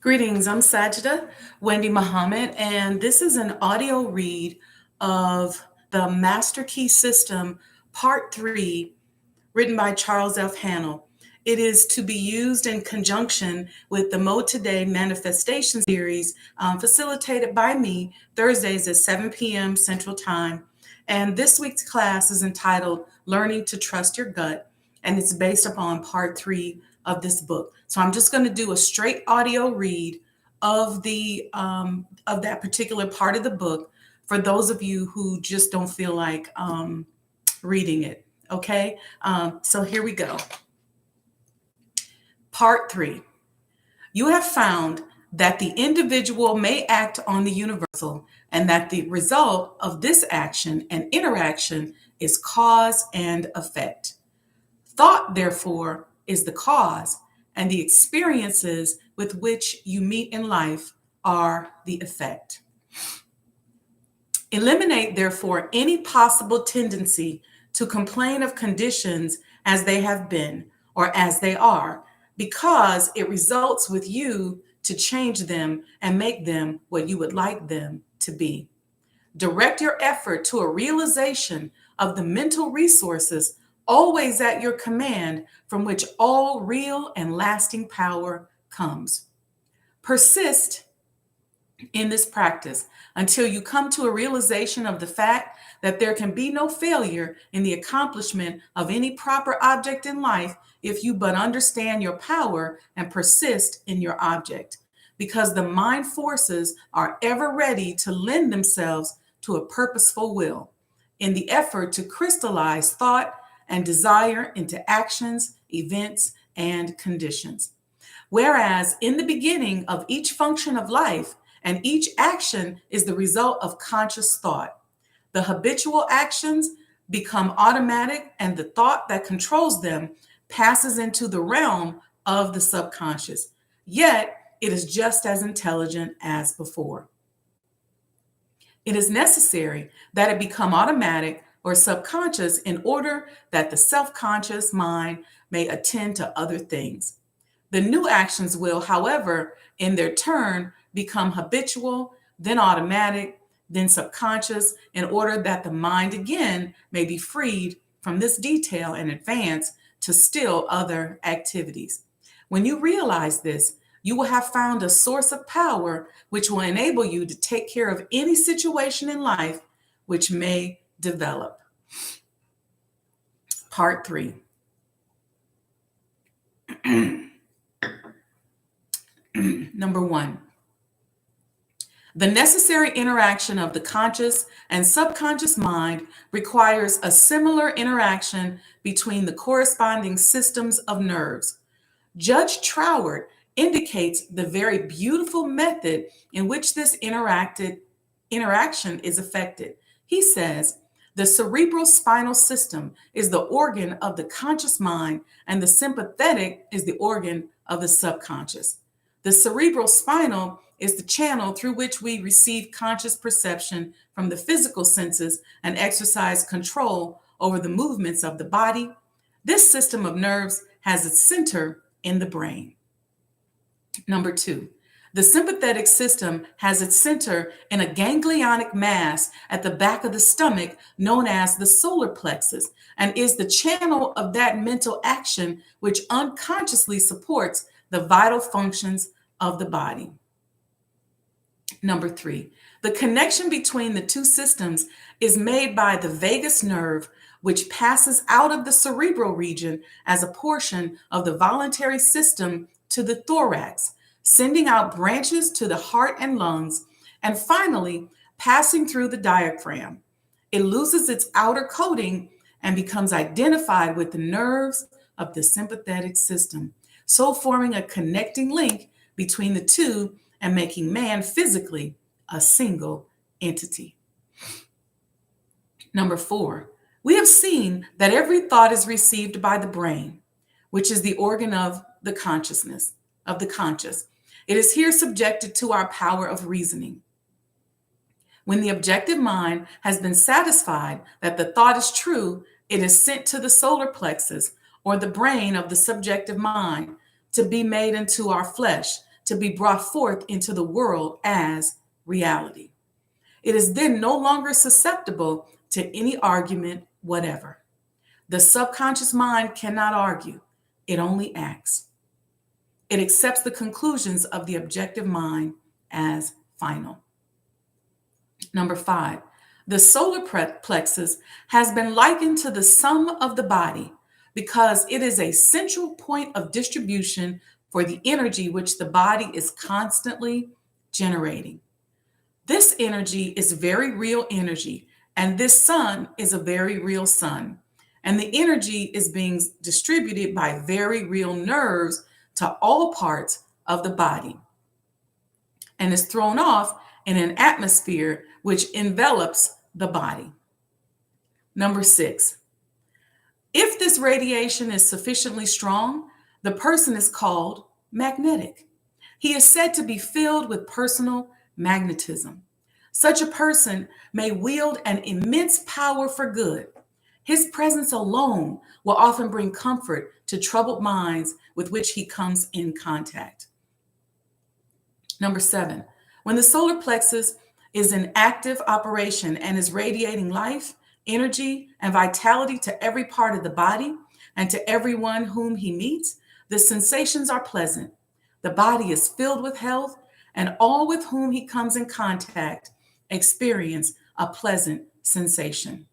Greetings, I'm Sajdah Wendy Muhammad, and this is an audio read of the Master Key System, Part 3, written by Charles F Hanaal. It is to be used in conjunction with the MOEToday Manifestation Series, facilitated by me Thursdays at 7 p.m. Central Time. And this week's class is entitled Learning to Trust Your Gut, and it's based upon Part 3 of this book. So I'm just going to do a straight audio read of that particular part of the book for those of you who just don't feel like reading it. Okay, so here we go. Part 3. You have found that the individual may act on the universal, and that the result of this action and interaction is cause and effect. Thought, therefore, is the cause, and the experiences with which you meet in life are the effect. Eliminate, therefore, any possible tendency to complain of conditions as they have been or as they are, because it results with you to change them and make them what you would like them to be. Direct your effort to a realization of the mental resources always at your command, from which all real and lasting power comes. Persist in this practice until you come to a realization of the fact that there can be no failure in the accomplishment of any proper object in life if you but understand your power and persist in your object, because the mind forces are ever ready to lend themselves to a purposeful will in the effort to crystallize thought and desire into actions, events, and conditions. Whereas in the beginning of each function of life, and each action is the result of conscious thought, the habitual actions become automatic, and the thought that controls them passes into the realm of the subconscious. Yet it is just as intelligent as before. It is necessary that it become automatic or subconscious in order that the self-conscious mind may attend to other things. The new actions will, however, in their turn, become habitual, then automatic, then subconscious, in order that the mind again may be freed from this detail and advance to still other activities. When you realize this, you will have found a source of power which will enable you to take care of any situation in life which may develop. Part 3. Number 1. The necessary interaction of the conscious and subconscious mind requires a similar interaction between the corresponding systems of nerves. Judge Troward indicates the very beautiful method in which this interaction is effected. He says, the cerebral spinal system is the organ of the conscious mind, and the sympathetic is the organ of the subconscious. The cerebral spinal is the channel through which we receive conscious perception from the physical senses and exercise control over the movements of the body. This system of nerves has its center in the brain. Number 2, the sympathetic system has its center in a ganglionic mass at the back of the stomach known as the solar plexus, and is the channel of that mental action which unconsciously supports the vital functions of the body. Number 3, the connection between the two systems is made by the vagus nerve, which passes out of the cerebral region as a portion of the voluntary system to the thorax, sending out branches to the heart and lungs, and finally passing through the diaphragm. It loses its outer coating and becomes identified with the nerves of the sympathetic system, so forming a connecting link between the two and making man physically a single entity. Number 4, we have seen that every thought is received by the brain, which is the organ of the consciousness, of the conscious. It is here subjected to our power of reasoning. When the objective mind has been satisfied that the thought is true, it is sent to the solar plexus, or the brain of the subjective mind, to be made into our flesh, to be brought forth into the world as reality. It is then no longer susceptible to any argument whatever. The subconscious mind cannot argue, it only acts. It accepts the conclusions of the objective mind as final. Number 5, the solar plexus has been likened to the sum of the body because it is a central point of distribution for the energy which the body is constantly generating. This energy is very real energy, and this sun is a very real sun. And the energy is being distributed by very real nerves to all parts of the body and is thrown off in an atmosphere which envelops the body. Number 6, if this radiation is sufficiently strong, the person is called magnetic. He is said to be filled with personal magnetism. Such a person may wield an immense power for good. His presence alone will often bring comfort to troubled minds with which he comes in contact. Number 7, when the solar plexus is in active operation and is radiating life, energy, and vitality to every part of the body and to everyone whom he meets, the sensations are pleasant. The body is filled with health, and all with whom he comes in contact experience a pleasant sensation.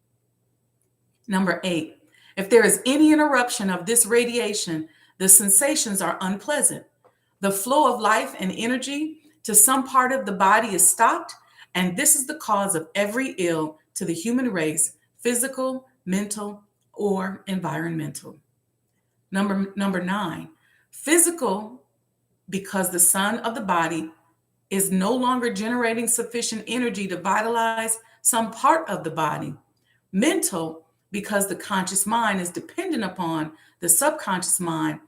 Number 8, if there is any interruption of this radiation, the sensations are unpleasant. The flow of life and energy to some part of the body is stopped, and this is the cause of every ill to the human race, physical, mental, or environmental. Number 9, physical, because the sun of the body is no longer generating sufficient energy to vitalize some part of the body. Mental, because the conscious mind is dependent upon the subconscious mind,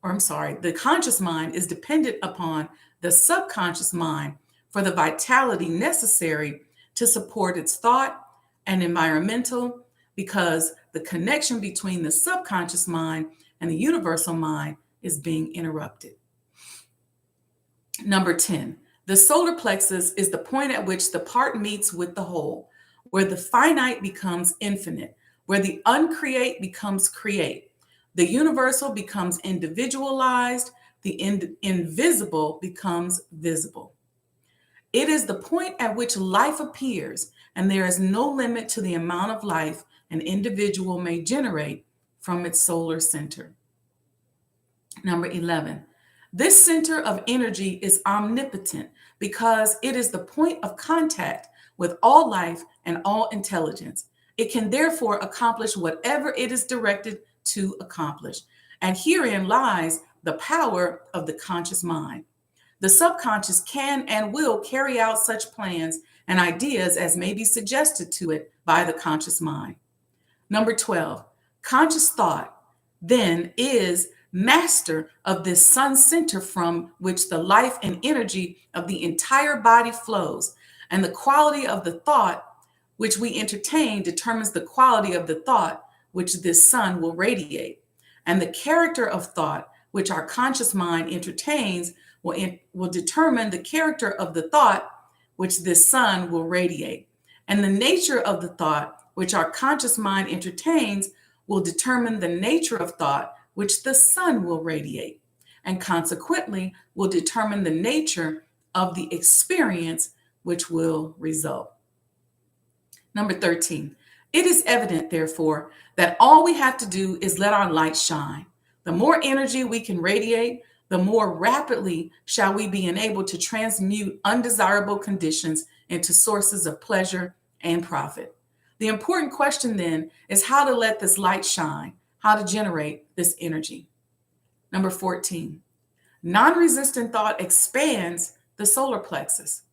the conscious mind is dependent upon the subconscious mind for the vitality necessary to support its thought, and environmental, because the connection between the subconscious mind and the universal mind is being interrupted. Number 10, the solar plexus is the point at which the part meets with the whole, where the finite becomes infinite, where the uncreate becomes create, the universal becomes individualized, the invisible becomes visible. It is the point at which life appears, and there is no limit to the amount of life an individual may generate from its solar center. Number 11, this center of energy is omnipotent because it is the point of contact with all life and all intelligence. It can therefore accomplish whatever it is directed to accomplish. And herein lies the power of the conscious mind. The subconscious can and will carry out such plans and ideas as may be suggested to it by the conscious mind. Number 12, conscious thought then is master of this sun center from which the life and energy of the entire body flows, and the quality of the thought which we entertain determines the quality of the thought which this sun will radiate, and the character of thought which our conscious mind entertains will determine the character of the thought which this sun will radiate, and the nature of the thought which our conscious mind entertains will determine the nature of thought which the sun will radiate, and consequently will determine the nature of the experience which will result. Number 13, it is evident, therefore, that all we have to do is let our light shine. The more energy we can radiate, the more rapidly shall we be enabled to transmute undesirable conditions into sources of pleasure and profit. The important question then is how to let this light shine, how to generate this energy. Number 14, non-resistant thought expands the solar plexus.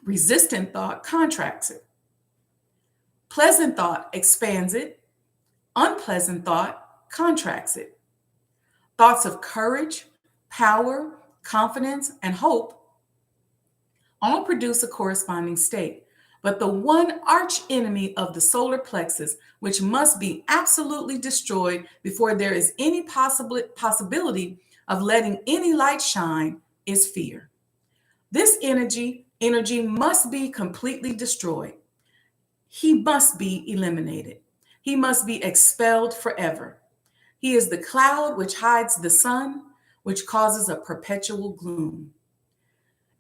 Resistant thought contracts it. Pleasant thought expands it. Unpleasant thought contracts it. Thoughts of courage, power, confidence, and hope all produce a corresponding state. But the one arch enemy of the solar plexus, which must be absolutely destroyed before there is any possibility of letting any light shine is fear. This energy must be completely destroyed. He must be eliminated. He must be expelled forever. He is the cloud which hides the sun, which causes a perpetual gloom.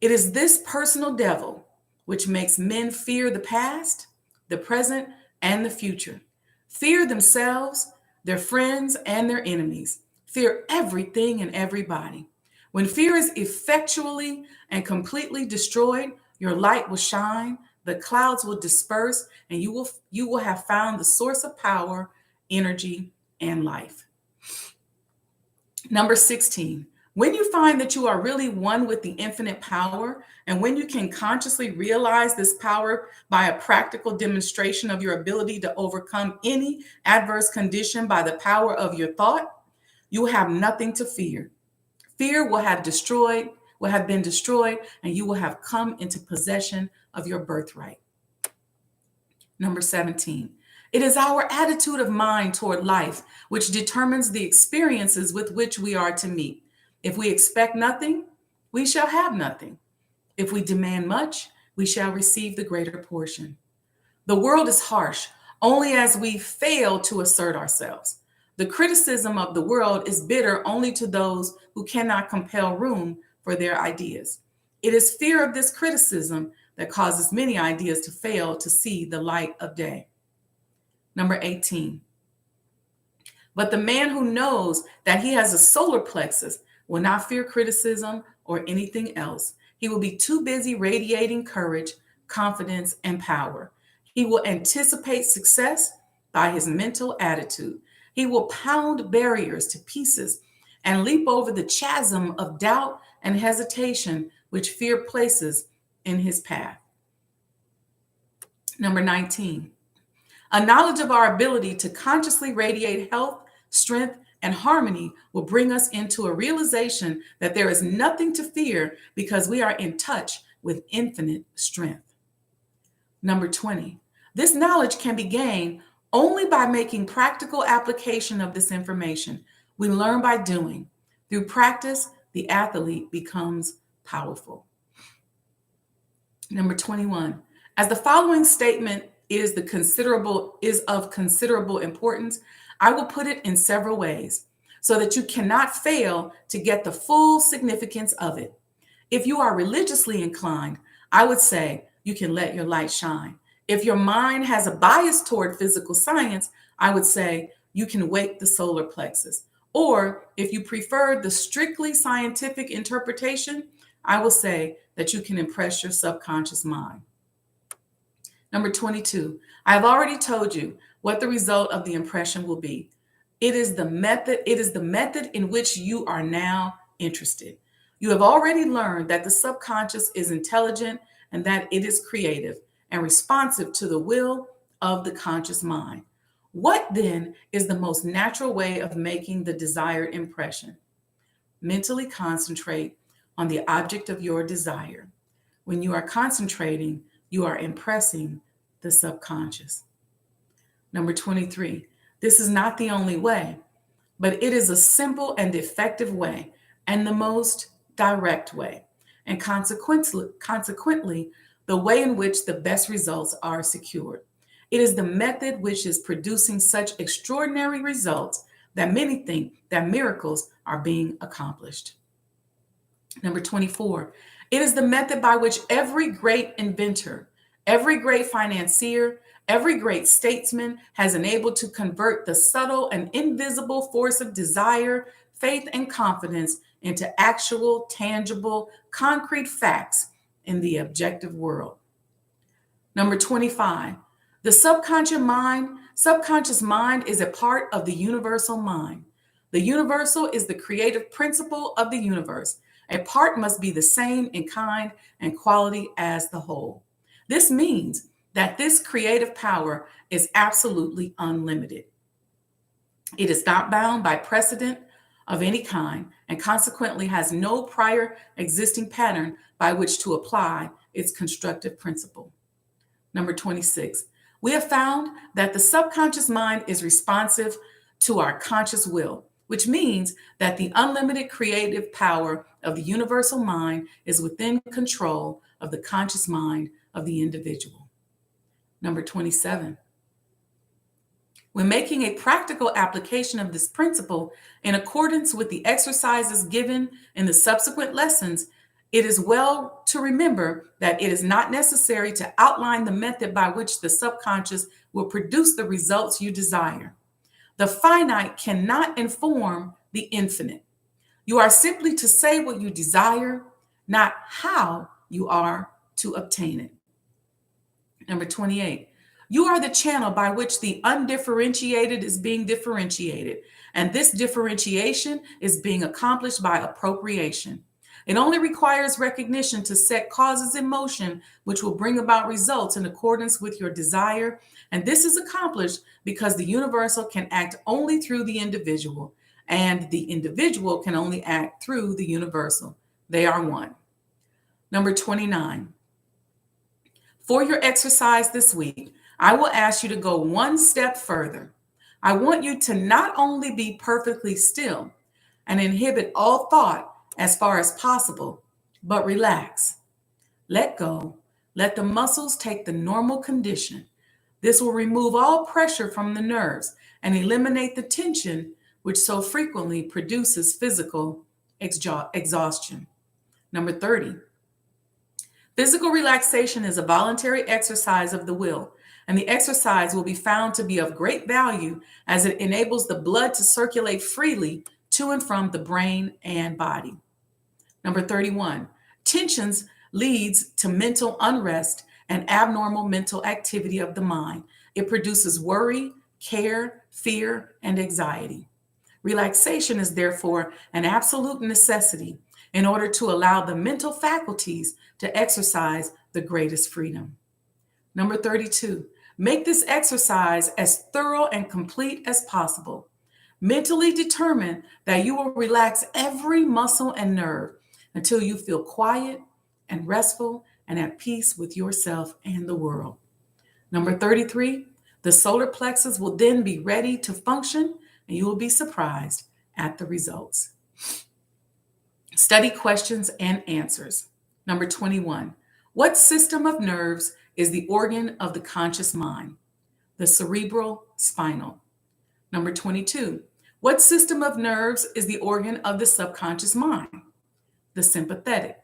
It is this personal devil which makes men fear the past, the present, and the future. Fear themselves, their friends, and their enemies. Fear everything and everybody. When fear is effectually and completely destroyed, your light will shine, the clouds will disperse, and you will have found the source of power, energy, and life. Number 16, when you find that you are really one with the infinite power, and when you can consciously realize this power by a practical demonstration of your ability to overcome any adverse condition by the power of your thought, you will have nothing to fear. Fear will have been destroyed, and you will have come into possession of your birthright. Number 17, it is our attitude of mind toward life which determines the experiences with which we are to meet. If we expect nothing, we shall have nothing. If we demand much, we shall receive the greater portion. The world is harsh only as we fail to assert ourselves. The criticism of the world is bitter only to those who cannot compel room for their ideas. It is fear of this criticism that causes many ideas to fail to see the light of day. Number 18. But the man who knows that he has a solar plexus will not fear criticism or anything else. He will be too busy radiating courage, confidence, and power. He will anticipate success by his mental attitude. He will pound barriers to pieces and leap over the chasm of doubt and hesitation which fear places in his path. Number 19. A knowledge of our ability to consciously radiate health, strength, and harmony will bring us into a realization that there is nothing to fear because we are in touch with infinite strength. Number 20. This knowledge can be gained only by making practical application of this information. We learn by doing. Through practice, the athlete becomes powerful. Number 21. As the following statement is of considerable importance, I will put it in several ways so that you cannot fail to get the full significance of it. If you are religiously inclined, I would say you can let your light shine. If your mind has a bias toward physical science, I would say you can wake the solar plexus. Or if you prefer the strictly scientific interpretation, I will say that you can impress your subconscious mind. Number 22, I have already told you what the result of the impression will be. It is the method in which you are now interested. You have already learned that the subconscious is intelligent and that it is creative and responsive to the will of the conscious mind. What then is the most natural way of making the desired impression? Mentally concentrate on the object of your desire. When you are concentrating, you are impressing the subconscious. Number 23, this is not the only way, but it is a simple and effective way and the most direct way, and consequently, the way in which the best results are secured. It is the method which is producing such extraordinary results that many think that miracles are being accomplished. Number 24, it is the method by which every great inventor, every great financier, every great statesman has enabled to convert the subtle and invisible force of desire, faith, and confidence into actual, tangible, concrete facts in the objective world. Number 25, the subconscious mind is a part of the universal mind. The universal is the creative principle of the universe. A part must be the same in kind and quality as the whole. This means that this creative power is absolutely unlimited. It is not bound by precedent of any kind and consequently has no prior existing pattern by which to apply its constructive principle. Number 26, we have found that the subconscious mind is responsive to our conscious will. which means that the unlimited creative power of the universal mind is within control of the conscious mind of the individual. Number 27. When making a practical application of this principle in accordance with the exercises given in the subsequent lessons, it is well to remember that it is not necessary to outline the method by which the subconscious will produce the results you desire. The finite cannot inform the infinite. You are simply to say what you desire, not how you are to obtain it. Number 28. You are the channel by which the undifferentiated is being differentiated, and this differentiation is being accomplished by appropriation. It only requires recognition to set causes in motion, which will bring about results in accordance with your desire, and this is accomplished because the universal can act only through the individual, and the individual can only act through the universal. They are one. Number 29. For your exercise this week, I will ask you to go one step further. I want you to not only be perfectly still and inhibit all thought as far as possible, but relax. Let go. Let the muscles take the normal condition. This will remove all pressure from the nerves and eliminate the tension which so frequently produces physical exhaustion. Number 30. Physical relaxation is a voluntary exercise of the will, and the exercise will be found to be of great value as it enables the blood to circulate freely to and from the brain and body. Number 31, tensions leads to mental unrest and abnormal mental activity of the mind. It produces worry, care, fear, and anxiety. Relaxation is therefore an absolute necessity in order to allow the mental faculties to exercise the greatest freedom. Number 32, make this exercise as thorough and complete as possible. Mentally determine that you will relax every muscle and nerve until you feel quiet and restful and at peace with yourself and the world. Number 33, the solar plexus will then be ready to function and you will be surprised at the results. Study questions and answers. Number 21, what system of nerves is the organ of the conscious mind? The cerebral, spinal. Number 22, what system of nerves is the organ of the subconscious mind? The sympathetic.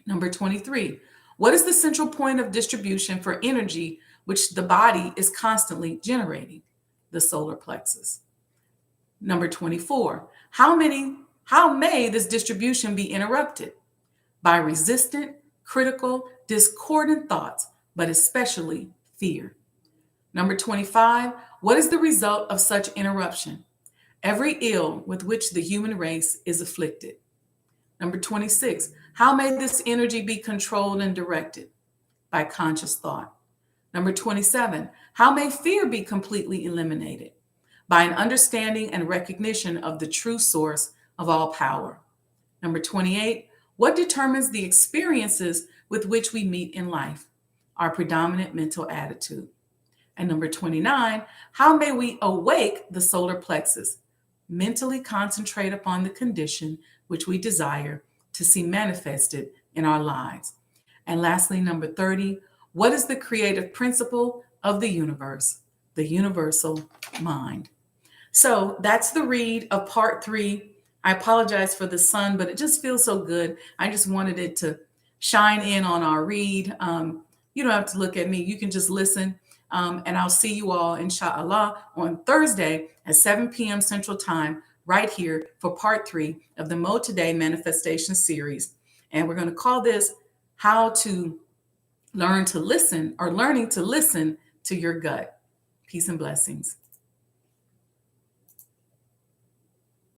Number 23, what is the central point of distribution for energy which the body is constantly generating? The solar plexus. Number 24, how may this distribution be interrupted? By resistant, critical, discordant thoughts, but especially fear. Number 25, what is the result of such interruption? Every ill with which the human race is afflicted. Number 26, how may this energy be controlled and directed? By conscious thought. Number 27, how may fear be completely eliminated? By an understanding and recognition of the true source of all power. Number 28, what determines the experiences with which we meet in life? Our predominant mental attitude. And number 29, how may we awake the solar plexus? Mentally concentrate upon the condition which we desire to see manifested in our lives. And lastly, number 30, what is the creative principle of the universe? The universal mind. So that's the read of part 3. I apologize for the sun, but it just feels so good. I just wanted it to shine in on our read. You don't have to look at me. You can just listen. And I'll see you all, inshallah, on Thursday at 7 p.m. Central Time, right here for part 3 of the MOEToday Manifestation Series. And we're going to call this How to Learn to Listen, or Learning to Listen to Your Gut. Peace and blessings.